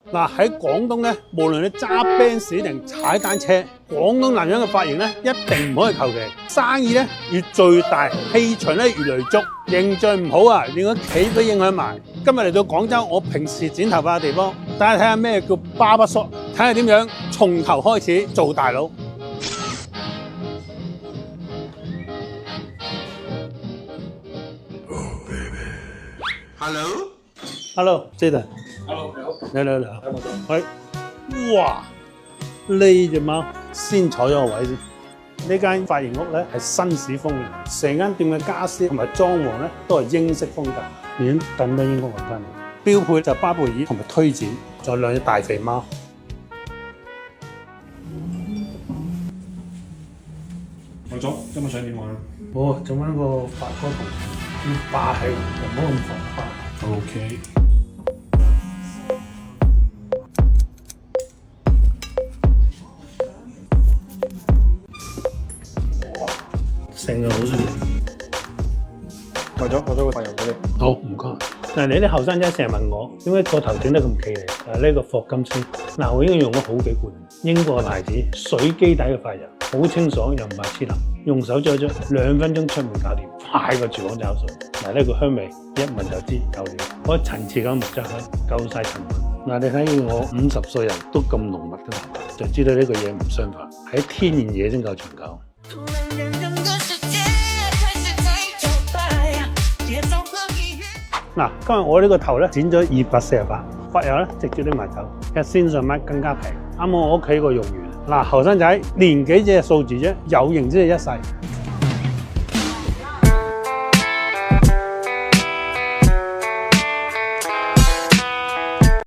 嗱喺廣東咧，無論你揸 Benz 定踩單車，廣東男人嘅髮型咧一定唔可以求其，生意咧要最大，氣場咧越嚟越足，形象唔好啊，連個企都影響埋。今日嚟到廣州，我平時剪頭髮嘅地方，大家睇下咩叫巴不叔，睇下點樣從頭開始做大佬。Hello，Jaden。Hello，你好。你好。喂，哇！呢隻貓先坐咗個位先。呢間髮型屋咧係紳士風嘅，成間店嘅家私同埋裝潢咧都係英式風格。連凳都應該換翻嚟。標配就巴布椅同埋推剪，仲有兩隻大肥貓。黃總，今日想點玩？哦，做翻個發哥圖，要霸氣，又唔好咁浮誇。OK。成個好舒服。為咗個髮型俾你。好，唔該。嗱，你啲後生仔成日問我點解個頭整得咁企理？呢個霍金斯，嗱，我已經用咗好幾罐英國嘅牌子，水基底嘅髮油，好清爽又唔怕黐笠，用手捽一捽，2分鐘出面搞掂，快過廚房找數。嗱，呢個香味一聞就知夠料，嗰層次感木質香，夠晒沉穩。嗱，你睇我50歲人都咁濃密嘅頭髮，就知道呢個嘢唔相反，喺天然嘢先夠長久。嗱，今日我呢個頭咧剪咗248，髮油咧直接拎埋走，其實線上買更加平，啱我屋企個用完。嗱，後生仔年紀只係數字啫，有型先係一世。